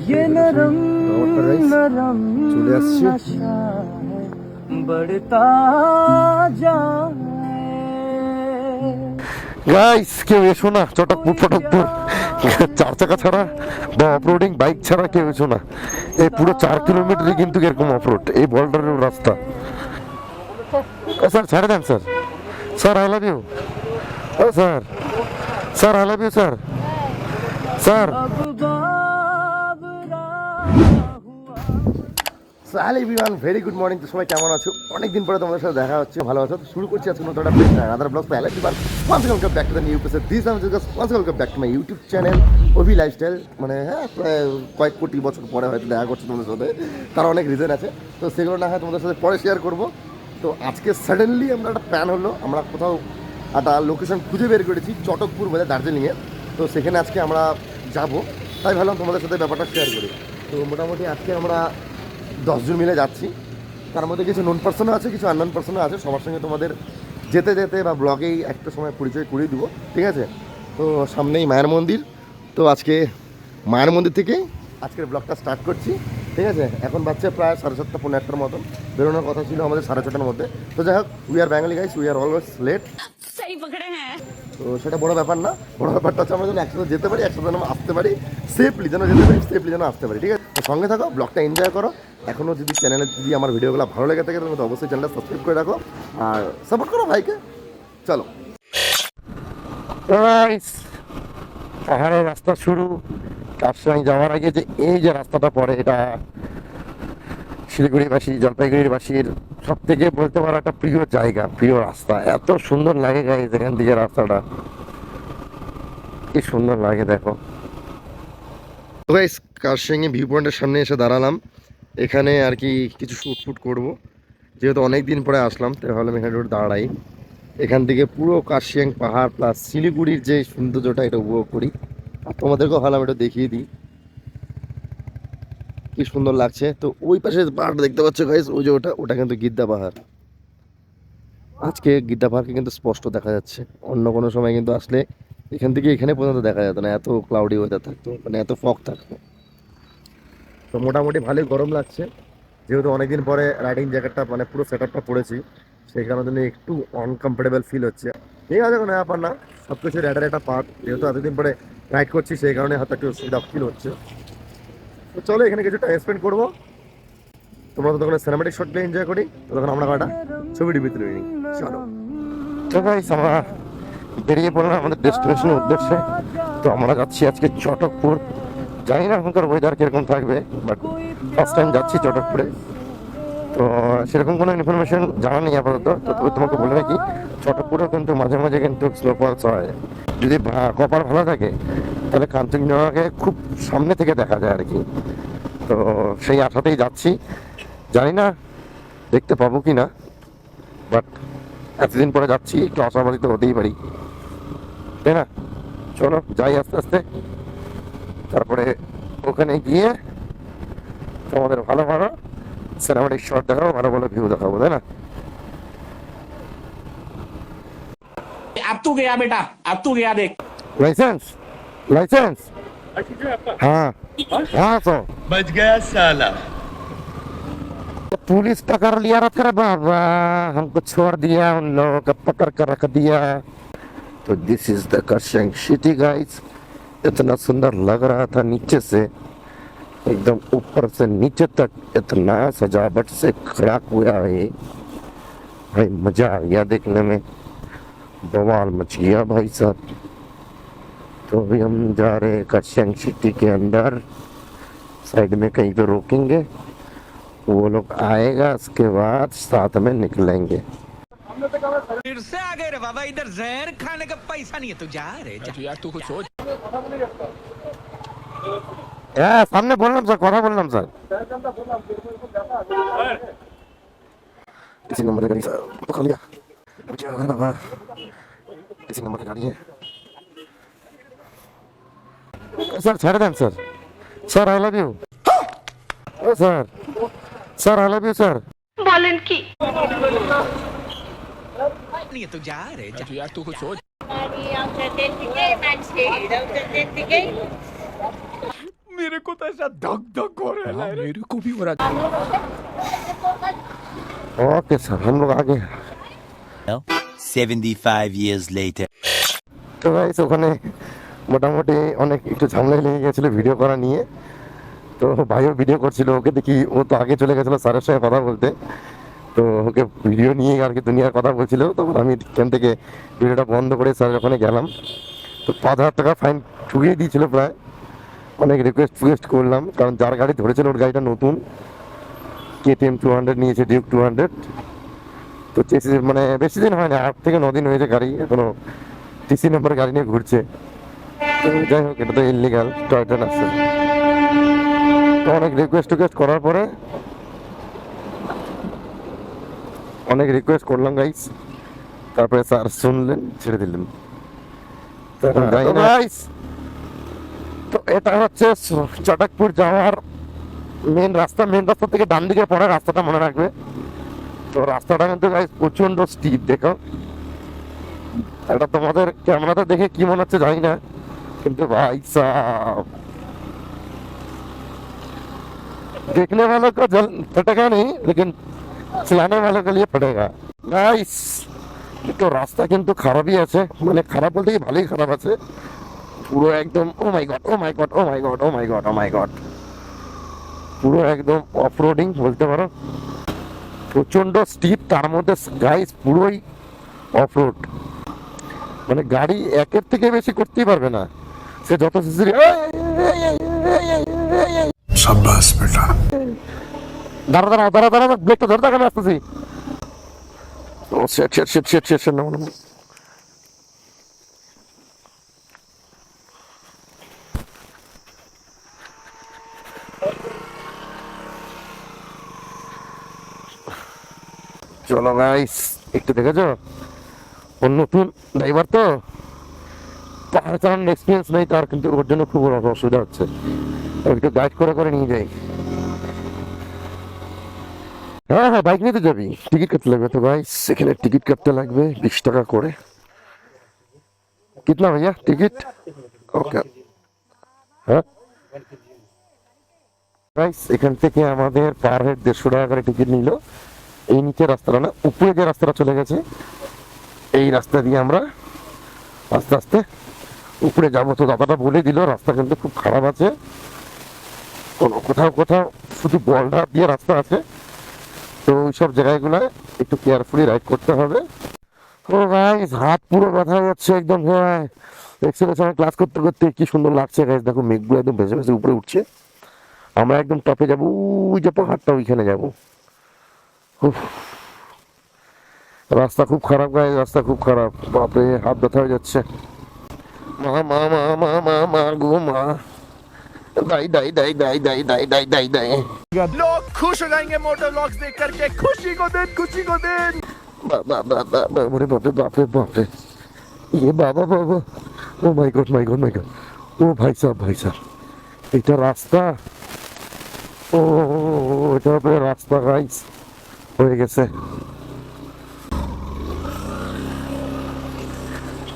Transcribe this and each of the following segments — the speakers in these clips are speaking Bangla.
ये नरम नरम नशा है बढ़ता जाए। গাইস কেউ এসো না চটকপুর ফটকপুর, চার চাকা ছাড়া বা অফরোডিং বাইক ছাড়া কেউ এসো না। এই পুরো 4 কিলোমিটারই কিন্তু এরকম অফরোড, এই বর্ডারের রাস্তা। স্যার ছেড়ে দেন sir, sir I love you, ও sir, sir I love you sir, sir. Hello everyone, very good morning. তো সবাই কেমন আছো? অনেকদিন পরে তোমাদের সাথে দেখা হচ্ছে, ভালো আছো? তো শুরু করছি আজকে নতুন একটা ব্লগ। আদার ব্লগ পে everyone, once welcome back to the new episode. This I am just once welcome back to my YouTube channel Ovi lifestyle. মানে হ্যাঁ, প্রায় কয়েক কোটি বছর পরে হয়তো দেখা করছে তোমাদের সাথে, তার অনেক রিজন আছে। তো সেগুলো না হয় তোমাদের সাথে পরে শেয়ার করবো। তো আজকে সাডেনলি আমরা একটা প্ল্যান হলো, আমরা কোথাও একটা লোকেশন খুঁজে বের করেছি, চটকপুর বলে দার্জিলিংয়ে। তো সেখানে আজকে আমরা যাব, তাই ভাবলাম তোমাদের সাথে ব্যাপারটা শেয়ার করি। তো মোটামুটি আজকে আমরা 10 জন মিলে যাচ্ছি। তার মধ্যে কিছু নন পার্সনও আছে, কিছু আননোন পার্সনও আছে। সবার সঙ্গে তোমাদের যেতে যেতে বা ব্লগেই একটা সময় পরিচয় করিয়ে দেবো, ঠিক আছে? তো সামনেই মায়ের মন্দির। তো আজকে মায়ের মন্দির থেকে আজকের ব্লগটা স্টার্ট করছি, ঠিক আছে? এখন বাচ্চা প্রায় 7:30 পৌনে 8টার মতন, বেরোনোর কথা ছিল আমাদের 6:30টার মধ্যে। তো যাই হোক, we are Bengali guys, we are always late. তো সেটা বড় ব্যাপার না, বড় ব্যাপারটা হচ্ছে আমরা যেন একসাথে যেতে পারি, একসাথে যেন আসতে পারি, সেফলি যেন যেতে পারি, সেফলি যেন আসতে পারি, ঠিক আছে? তো সঙ্গে থাকো, ব্লগটা এনজয় করো। এখনও যদি চ্যানেলে যদি আমার ভিডিওগুলো ভালো লেগে থাকে তাহলে অবশ্যই চ্যানেলটা সাবস্ক্রাইব করে রাখো আর সাপোর্ট করো ভাইকে। চলো পাহাড়ের রাস্তা শুরু। কারসাং যাওয়ার আগে যে এই যে রাস্তাটা পড়ে, এটা শিলিগুড়িবাসী, জলপাইগুড়িবাসীর সব থেকে বলতে পারো একটা প্রিয় জায়গা, প্রিয় রাস্তা। এত সুন্দর লাগে গাইস এখান থেকে রাস্তাটা, কি সুন্দর লাগে দেখো। তো গাইস কারসাংয়ে ভিউ পয়েন্টের সামনে এসে দাঁড়ালাম। এখানে আর কি কিছু শ্যুট ফুট করবো, যেহেতু অনেক দিন পরে আসলাম, তাই ভাবলাম এখানে একটু দাঁড়াই। এখান থেকে পুরো কার্শিয়াং পাহাড় প্লাস শিলিগুড়ির যে সৌন্দর্যটা, এটা উপভোগ করি। আর তোমাদেরকেও ভাবলাম এটা দেখিয়ে দিই, কি সুন্দর লাগছে। তো ওই পাশে পাহাড়টা দেখতে পাচ্ছ গাইস, ওই যে ওটা কিন্তু গিদ্দা পাহাড়। আজকে গিদ্দা পাহাড়কে কিন্তু স্পষ্ট দেখা যাচ্ছে, অন্য কোনো সময় কিন্তু আসলে এখান থেকে এখানে পর্যন্ত দেখা যেত না, এত ক্লাউডি ওয়েদার থাকতো, মানে এত ফগ থাকতো। তো মোটামুটি ভালোই গরম লাগছে, যেহেতু অনেকদিন পরে রাইডিং জ্যাকেটটা মানে পুরো সেট আপটা পড়েছি, সেই কারণে একটু আনকমফোর্টেবল ফিল হচ্ছে। ঠিক আছে, কোনো ব্যাপার না, সব কিছু রাইডার একটা পার্ট, যেহেতু এতদিন পরে রাইড করছি সেই কারণে হয়তো একটু অসুবিধা ফিল হচ্ছে। তো চলো এখানে কিছু টাইম স্পেন্ড করবো, তোমরা তো তখন সিনেমাটিক শটগুলো এনজয় করি, তো তখন আমরা কটা ছবিটি ভিতরে নিই। চলো তো গাইস, আমরা বেরিয়ে পড়লাম আমাদের ডেস্টিনেশনের উদ্দেশ্যে। তো আমরা যাচ্ছি আজকে চটকপুর। জানি না এখনকার ওয়েদার কিরকম থাকবে, বাট ফার্স্ট টাইম যাচ্ছি চটকপুরে। তো সেরকম কোনো ইনফরমেশন জানা নেই আপাতত। তো তবে তোমাকে বলে রাখি, চটকপুরেও কিন্তু মাঝে মাঝে কিন্তু স্নোফলস হয়। যদি কপাল ভালো থাকে তাহলে কাঞ্চনজঙ্ঘাকে খুব সামনে থেকে দেখা যায় আর কি। তো সেই আশাতেই যাচ্ছি, জানি না দেখতে পাবো কি না, বাট এতদিন পরে যাচ্ছি, একটু আশাবাদী তো হতেই পারি, তাই না? চলো যাই আস্তে আস্তে, তারপরে ওখানে গিয়ে তোমাদের ভালো ভালো সিনেমাটিক শট দেখাবো, ভালো ভালো ভিউ দেখাবো, তাই না? अब तू गया बेटा, अब तू गया देख। लाइसेंस लाइसेंस हाँ हाँ तो बच गया साला। पुलिस पकड़ लिया था तेरा बाबा, हमको छोड़ दिया, उन लोगों को पकड़ कर रख दिया। तो this is the Kurseong city guys. इतना सुंदर लग रहा था नीचे से, एकदम ऊपर से नीचे तक इतना सजावट से खड़ा हुआ है भाई, मजा आ गया देखने में, बवाल मच गया भाई साहब। तो अभी हम जा रहे हैं कांशियांग सिटी के अंदर, साइड में कहीं पे रोकेंगे, वो लोग आएगा, उसके बाद साथ में निकलेंगे। फिर से आ गए रे बाबा, इधर जहर खाने का पैसा नहीं है, तू जा रे जा। यार तू कुछ सोच। सामने बोलना सर, কথা বললাম স্যার। किसी नंबर की गाड़ी सर पकड़ लिया, मुझे अगर बाबा किसी नंबर की गाड़ी है सर, ছেড়ে দেন sir, sir I love you, ও sir, sir I love you sir. বলেন কি? नहीं है, तू जा रे जा। यार तू कुछ सोच। मेरे को तो ऐसा धक धक हो रहा है मेरे को भी हो रहा ओके सर हम लोग आगे 75 years later. তো গাইস ওখানে মোটামুটি অনেক একটু ঝামেলা লেগে গেছিলো ভিডিও করা নিয়ে। তো ভাইও ভিডিও করছিল, ওকে দেখি ও তো আগে চলে গেছিলো স্যারের সঙ্গে কথা বলতে। তো ওকে ভিডিও নিয়ে আর কি দুনিয়ার কথা বলছিল, তখন আমি এখান থেকে ভিডিওটা বন্ধ করে স্যারের ওখানে গেলাম। তো 5,000 টাকা ফাইন ঠুকিয়ে দিয়েছিল প্রায়। অনেক রিকোয়েস্ট করলাম, কারণ যার গাড়ি ধরেছিল ওর গাড়িটা নতুন KTM 200 নিয়েছে, ডিউক 200। তো চেসি মানে বেশি দিন হয়নি, 8 থেকে 9 দিন হয়েছে গাড়ি, এখনো টিসি নাম্বার গাড়ি নিয়ে ঘুরছে। তো যাই হোক, এটা তো ইলিগাল টয় ট্রেন আসছে। তো অনেক রিকোয়েস্ট করার পরে অনেক রিকোয়েস্ট করলাম গাইস, তারপরে স্যার শুনলেন, ছেড়ে দিলেন। তো গাইস, তো এটা হচ্ছে চটকপুর যাওয়ার মেন রাস্তা থেকে ডান দিকে পড়ে রাস্তাটা, মনে রাখবে। তো রাস্তাটা কিন্তু গাইস প্রচন্ড স্টিপ, দেখো। এটা তোমাদের ক্যামেরাতে দেখে কি মনে হচ্ছে জানি না, কিন্তু ভাই সাব देखने वालों को जल फटेगा नहीं, लेकिन चलाने वालों के लिए फटेगा गाइस। তো রাস্তা কিন্তু খারাপই আছে, মানে খারাপ বলতে কি ভালোই খারাপ আছে পুরো একদম। ও মাই গড, ও মাই গড, ও মাই গড, ও মাই গড, ও মাই গড, পুরো একদম অফরোডিং বলতে পারো। প্রচন্ড স্টিপ, তার মধ্যে গাইস পুরোই অফরোড, মানে গাড়ি একের থেকে বেশি করতেই পারবে না, সে যত সিসি। शाबाश बेटा। দাঁড়া ব্রেকটা ধরে থাকা, আমি আসতেছি। ও শেট না চলো গাইস, একটু দেখেছো ওর নতুন ড্রাইভার, তো পাহাড় চালানোর এক্সপিরিয়েন্স নেই তার, কিন্তু ওর জন্য খুব অসুবিধা হচ্ছে, একটু গাইড করে নিয়ে যাই। হ্যাঁ বাইক নিয়ে তো যাবি, টিকিট কাটতে লাগবে তো গাইস, সেখানে টিকিট কাটতে লাগবে 20 টাকা করে। কিতনা ভাইয়া টিকিট? ওকে হ্যাঁ গাইস, এখান থেকে আমাদের পার হেড 150 টাকা করে টিকিট নিল। এই নিচের রাস্তাটা না, উপরে যে রাস্তাটা চলে গেছে, এই রাস্তা দিয়ে আমরা আস্তে আস্তে উপরে যাবো। তো দাদাটা বলে দিল রাস্তা কিন্তু খুব খারাপ আছে, কোথাও শুধু বলডার দিয়ে রাস্তা আছে, তো ওইসব জায়গাগুলোয় একটু কেয়ারফুলি রাইড করতে হবে। ও গাইস, হাত পুরো ব্যথা হয়ে যাচ্ছে একদম। হ্যাঁ, এক্সেলেশনে ক্লাস করতে কি সুন্দর লাগছে গাইস, দেখো মেঘগুলো একদম ভেসে উপরে উঠছে। আমরা একদম টপে যাবো, ওই যে পাহাড়টা ওইখানে যাবো। রাস্তা খুব খারাপ গাইস, রাস্তা খুব খারাপ, বাপরে হাত ব্যথা হয়ে যাচ্ছে। মা মা মা মা মা মা গো মা, দাই। लोग खुश हो जाएंगे मोटर व्लॉग्स देख करके, खुशी को दिन बापरे ये बाबा ओ माय गॉड ओ भाई साहब এটা রাস্তা, ও এটা পুরো রাস্তা গাইস হয়ে গেছে।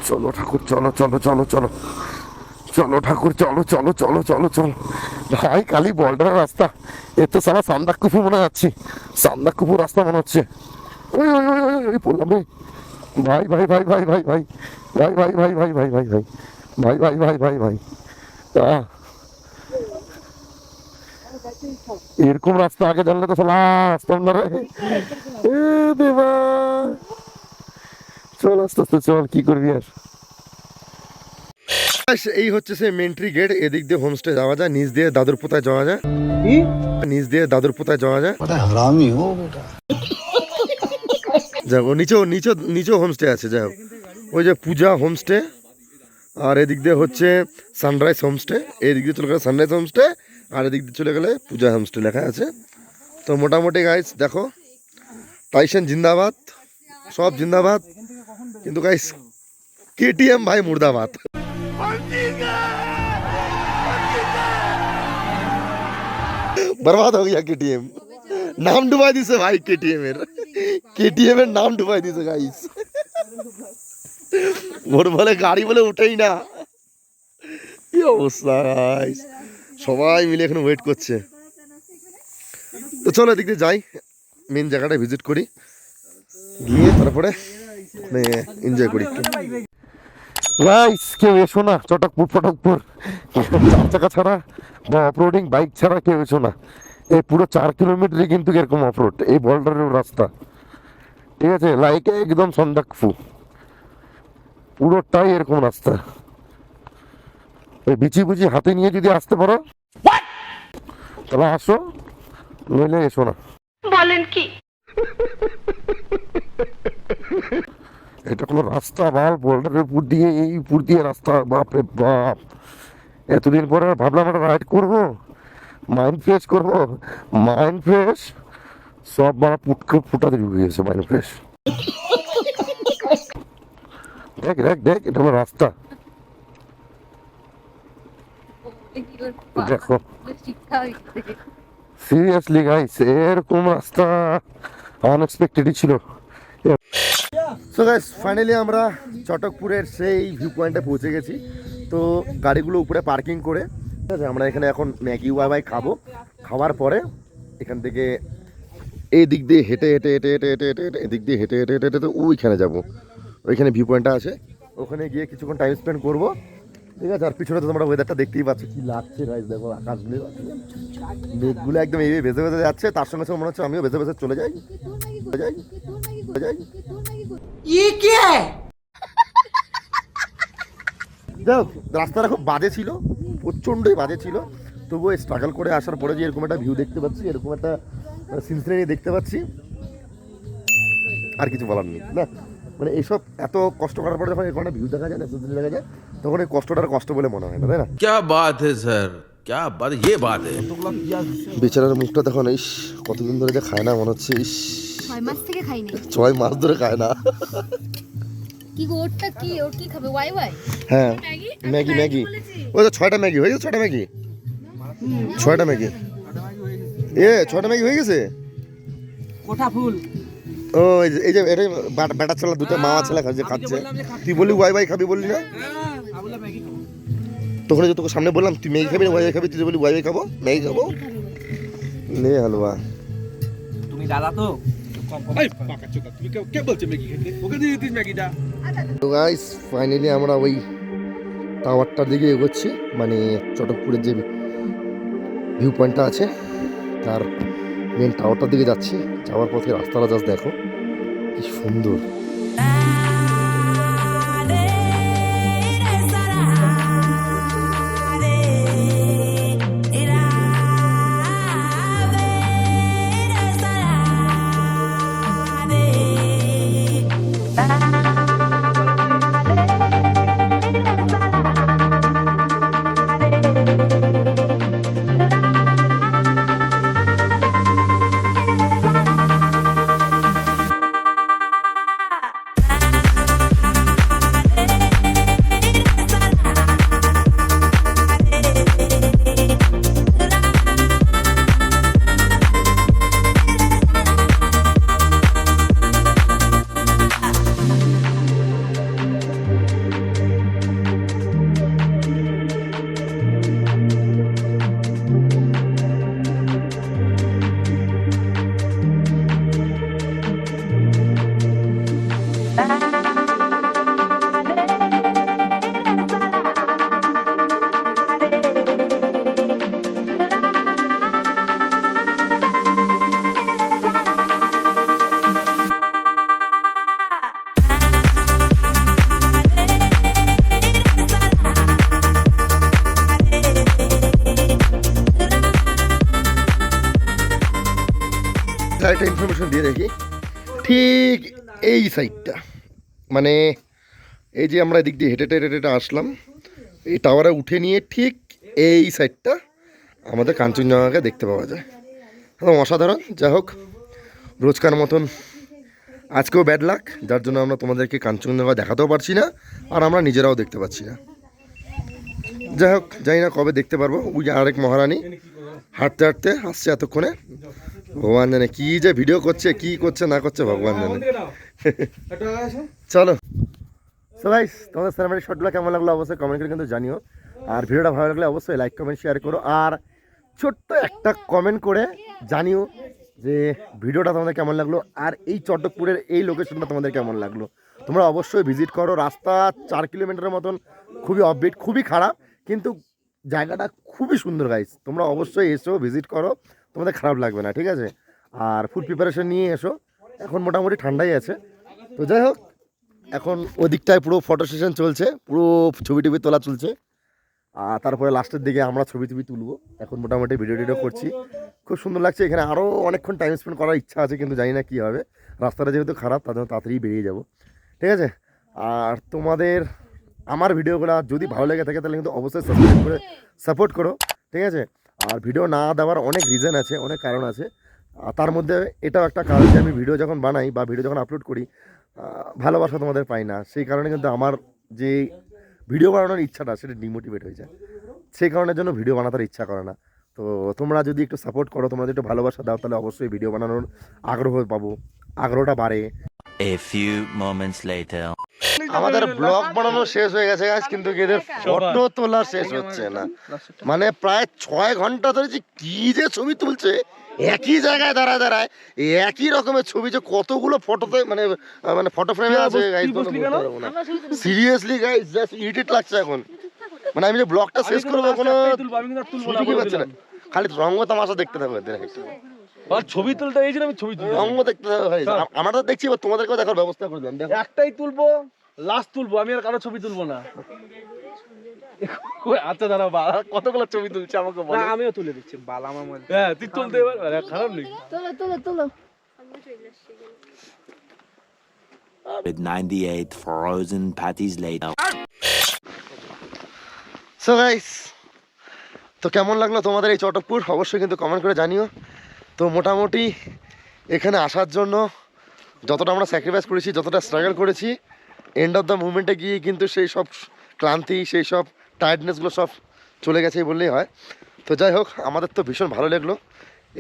চলো ঠাকুর, চলো ঠাকুর, চলো ভাই, কালী বর্ডারের রাস্তা, এ তো সারা সান্দাকফু মনে যাচ্ছে, সান্দাকফু রাস্তা মনে হচ্ছে। ওই বললাম রে ভাই এরকম রাস্তা আগে জানলে তো সালা আসতাম না রে। দেবা চল আস্তে চল, কি করবি আর। এই হচ্ছে সে মেন্ট্রি গেট, এদিক দিয়ে হোমস্টে যাওয়া যায়, নিচ দিয়ে দাদুরপোতায় যাওয়া যায়, हरामी हो बेटा। যাবো নিচেও হোমস্টে আছে। যাই হোক, ওই যে পূজা হোমস্টে, আর এদিক দিয়ে হচ্ছে সানরাইজ হোমস্টে, এদিক দিয়ে চলে গেলে সানরাইজ হোমস্টে, আর এদিক দিয়ে চলে গেলে পূজা হোমস্টে লেখা আছে। তো মোটামুটি গাইস দেখো, টাইসন জিন্দাবাদ, সব জিন্দাবাদ, কিন্তু গাইস KTM भाई मुर्दाबाद। बर्बाद हो गया KTM, नाम डुबा दी से भाई KTM এর নাম ডুবাই দিয়েছে গাইস। ওর বলে গাড়ি বলে উঠেই না, কি অবস্থা গাইস। সবাই মিলে এখন ওয়েট করছে। তো চলো এদিক দিয়ে যাই, মেন জায়গাটা ভিজিট করি, গিয়ে তারপরে এনজয় করি একটু। গাইস কেউ এসো না চটকপুর ফটকপুর, 4 চাকা ছাড়া বা অফরোডিং বাইক ছাড়া কেউ এসো না। এই পুরো 4 কিলোমিটারই কিন্তু এরকম অফরোড, এই বর্ডারের রাস্তা, ঠিক আছে, লাইক একদম সন্দাকফু পুরোটাই এরকম রাস্তা। ওই বিচি বুচি হাতে নিয়ে যদি আসতে পারো তাহলে আসো, নইলে এসো না। বলেন কি? এটা কোনো রাস্তা বাল, বর্ডারের উপর দিয়ে, এই উপর দিয়ে রাস্তা, বাপরে বাপ। এতদিন পরে ভাবলাম একটা রাইড করবো, মাইন্ড ফ্রেশ করবো, মাইন্ড ফ্রেশ সব মারা ফুটাতে ঢুকে গেছে মাইন্ড ফ্রেশ। দেখ দেখ দেখ, এটা হলো রাস্তা, দেখো সিরিয়াসলি গাইস, এরকম রাস্তা আনএক্সপেক্টেডই ছিল। সো গাইস ফাইনালি আমরা চটকপুরের সেই ভিউ পয়েন্টে পৌঁছে গেছি। তো গাড়িগুলো উপরে পার্কিং করে, ঠিক আছে, আমরা এখানে এখন ম্যাগি ওয়াই খাবো। খাওয়ার পরে এখান থেকে এই দিক দিয়ে হেঁটে হেঁটে হেঁটে হেঁটে হেঁটে হেঁটে হেঁটে এদিক দিয়ে হেঁটে হেঁটে হেঁটে হেঁটে ওইখানে যাবো, ওইখানে ভিউ পয়েন্টটা আছে, ওখানে গিয়ে কিছুক্ষণ টাইম স্পেন্ড করবো, ঠিক আছে। আর পিছনে তো তোমরা ওয়েদারটা দেখতেই পাচ্ছ কি লাগছে গাইস, দেখো আকাশগুলো, মেঘগুলো একদম এই ভেসে ভেসে যাচ্ছে, তার সঙ্গে সঙ্গে মনে হচ্ছে আমিও ভেসে ভেসে চলে যাই। যাই হোক, রাস্তাটা খুব বাজে ছিল, প্রচণ্ডই বাজে ছিল, তবুও স্ট্রাগল করে আসার পরে যে এরকম একটা ভিউ দেখতে পাচ্ছি, এরকম একটা সিনসিনারি দেখতে পাচ্ছি, আর কিছু বলার নেই না। মানে এইসব এত কষ্ট করার পরে যখন এরকম একটা ভিউ দেখা যায় না, সিনসিনারি দেখা যায়, তখন এই কষ্টটার কষ্ট বলে মনে হয় না, তাই না? क्या बात है सर, क्या बात, ये बात है। বেচারার মুখটা দেখো না, ইস কতদিন ধরে যে খায় না মনে হচ্ছে, ইস 6 মাস থেকে খাই নাই। 6 মাস ধরে খায় না। কি গো, ওরটা কি, ওর কি খাবে? ওয়াই ওয়াই হ্যাঁ ম্যাগি ম্যাগি, ওই তো 6টা ম্যাগি হয়ে গেছে, 6টা ম্যাগি, 6টা ম্যাগি, 6টা ম্যাগি হয়ে গেছে। কোঠা ফুল ও এই যে এটা ব্যাটা ছেলে, দুটো মামা ছেলে খাচ্ছে, তুই বললি ওয়াই ওয়াই খাবি, বললি না? তখন যে তোকে সামনে বললাম তুই ম্যাগি খাবি না ওয়াই ওয়াই খাবি, তুই বলি ওয়াই ওয়াই খাবো, ম্যাগি খাবো, নে হালুয়া। তুমি দাদা তো তো গাইস ফাইনালি আমরা ওই টাওয়ারটার দিকে এগোচ্ছি, মানে চটকপুরের যে ভিউ পয়েন্টটা আছে তার মেন টাওয়ারটার দিকে যাচ্ছি। যাওয়ার পথে রাস্তাটা জাস্ট দেখো কি সুন্দর। একটা ইনফরমেশন দিয়ে দেখি, ঠিক এই সাইডটা, মানে এই যে আমরা এদিক দিয়ে হেঁটে হেঁটে হেঁটে আসলাম, এই টাওয়ারে উঠে নিয়ে ঠিক এই সাইডটা আমাদের কাঞ্চনজঙ্ঘাকে দেখতে পাওয়া যায়, একদম অসাধারণ। যাই হোক, রোজকার মতন আজকেও ব্যাড লাক, যার জন্য আমরা তোমাদেরকে কাঞ্চনজঙ্ঘা দেখাতেও পারছি না, আর আমরা নিজেরাও দেখতে পাচ্ছি না। যাই হোক, জানি না কবে দেখতে পারবো। ওই যে আরেক মহারানী হাঁটতে হাঁটতে আসছে এতক্ষণে, ভগবান জানে কি যে ভিডিও করছে, কি করছে না করছে ভগবান জানে। চলো সো গাইস, তোমাদের সিনেমাটিক শটগুলো কেমন লাগলো অবশ্যই কমেন্ট করে কিন্তু জানিও। আর ভিডিওটা ভালো লাগলে অবশ্যই লাইক কমেন্ট শেয়ার করো, আর ছোট্ট একটা কমেন্ট করে জানিও যে ভিডিওটা তোমাদের কেমন লাগলো, আর এই চটকপুরের এই লোকেশনটা তোমাদের কেমন লাগলো। তোমরা অবশ্যই ভিজিট করো। রাস্তা 4 কিলোমিটারের মতন, খুবই অফবিট, খুবই খারাপ, কিন্তু জায়গাটা খুবই সুন্দর গাইস। তোমরা অবশ্যই এসো, ভিজিট করো, তোমাদের খারাপ লাগবে না, ঠিক আছে। আর ফুড প্রিপারেশন নিয়ে এসো, এখন মোটামুটি ঠান্ডাই আছে। তো যাই হোক, এখন ওদিকটায় পুরো ফটো সেশন চলছে, পুরো ছবি টবি তোলা চলছে, আর তারপরে লাস্টের দিকে আমরা ছবি টবি তুলবো। এখন মোটামুটি ভিডিও টিডিও করছি, খুব সুন্দর লাগছে। এখানে আরও অনেকক্ষণ টাইম স্পেন্ড করার ইচ্ছা আছে, কিন্তু জানি না কী হবে। রাস্তাটা যেহেতু খারাপ, তার জন্য তাড়াতাড়ি বেরিয়ে যাব, ঠিক আছে। আর তোমাদের আমার ভিডিওগুলো যদি ভালো লেগে থাকে তাহলে কিন্তু অবশ্যই সাবস্ক্রাইব করে সাপোর্ট করো, ঠিক আছে। আর ভিডিও না দেওয়ার অনেক রিজন আছে, অনেক কারণ আছে। তার মধ্যে এটাও একটা কারণ যে আমি ভিডিও যখন বানাই বা ভিডিও যখন আপলোড করি, ভালোবাসা তোমাদের পাই না। সেই কারণে কিন্তু আমার যে ভিডিও বানানোর ইচ্ছাটা সেটা ডিমোটিভেট হয়ে যায়, সেই কারণের জন্য ভিডিও বানাতে ইচ্ছা করে না। তো তোমরা যদি একটু সাপোর্ট করো, তোমরা যদি একটু ভালোবাসা দাও, তাহলে অবশ্যই ভিডিও বানানোর আগ্রহ পাবো, আগ্রহটা বাড়ে। A few moments later. আমাদের ব্লগ বানানো শেষ হয়ে গেছে গাইস, কিন্তু এদের ফটো তোলা শেষ হচ্ছে না। মানে প্রায় 6 ঘন্টা ধরে যে কি যে ছবি তুলছে, একই জায়গায় দাঁড়ায় দাঁড়ায় একই রকমের ছবি, যে কতগুলো ফটোতে মানে মানে ফটো ফ্রেমে আছে guys, seriously guys just irritate লাগছে এখন। মানে আমি যে ব্লগটা শেষ করবো কোনো সুযোগই পাচ্ছি না, খালি রঙ্গ তামাশা দেখতে থাকবো এদের। ছবি তুলতে এই জন্য আমি ছবি তুলি, রঙ্গ দেখতে থাকবো ভাই। আমরা তো দেখছি, তোমাদেরকেও দেখার ব্যবস্থা করে দিলাম। একটাই তুলবো, লাস্ট তুলবো, আমি আর কারো ছবি তুলবো না। আচ্ছা দাঁড়াও, কতগুলো ছবি তুলছে আমাকে বলো। আমিও তুলে দিচ্ছি, বাল আমার মধ্যে। হ্যাঁ তুই তুলতে এবার, খারাপ নেই। তোলো তোলো তোলো। With 98 frozen patties later. So guys, তো কেমন লাগলো তোমাদের এই চটকপুর অবশ্যই কিন্তু কমেন্ট করে জানিও। তো মোটামুটি এখানে আসার জন্য যতটা আমরা স্যাক্রিফাইস করেছি, যতটা স্ট্রাগল করেছি, এন্ড অফ দ্য মুভমেন্টে গিয়ে কিন্তু সেই সব ক্লান্তি, সেই সব টায়ার্ডনেসগুলো সব চলে গেছে বললেই হয়। তো যাই হোক, আমাদের তো ভীষণ ভালো লাগলো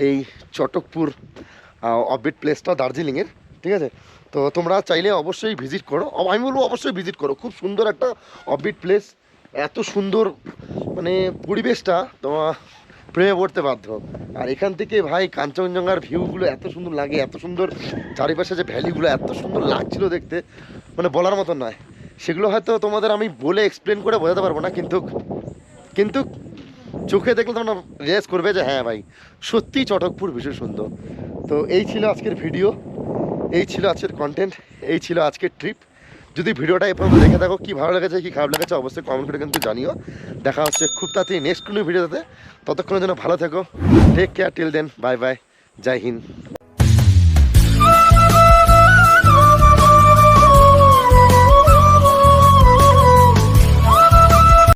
এই চটকপুর অফবিট প্লেসটা দার্জিলিংয়ের, ঠিক আছে। তো তোমরা চাইলে অবশ্যই ভিজিট করো, আমি বলবো অবশ্যই ভিজিট করো। খুব সুন্দর একটা অফবিট প্লেস, এত সুন্দর মানে পরিবেশটা তোমার প্রেমে পড়তে বাধ্য। আর এখান থেকে ভাই কাঞ্চনজঙ্ঘার ভিউগুলো এত সুন্দর লাগে, এত সুন্দর চারিপাশে যে ভ্যালিগুলো এত সুন্দর লাগছিল দেখতে, মানে বলার মতো নয়। সেগুলো হয়তো তোমাদের আমি বলে এক্সপ্লেন করে বোঝাতে পারবো না, কিন্তু কিন্তু চোখে দেখলে তোমরা রিয়েলাইজ করবে যে হ্যাঁ ভাই, সত্যিই চটকপুর ভীষণ সুন্দর। তো এই ছিল আজকের ভিডিও, এই ছিল আজকের কন্টেন্ট, এই ছিল আজকের ট্রিপ। যদি ভিডিওটা এই পর্যন্ত দেখে থাকো, কি ভালো লেগেছে কি খারাপ লেগেছে অবশ্যই কমেন্ট করে কিন্তু জানিও। দেখা হচ্ছে খুব তাড়াতাড়ি নেক্সট কোনো ভিডিওতে। ততক্ষণের জন্য ভালো থেকো, take care, till then, bye bye, জয় হিন্দ।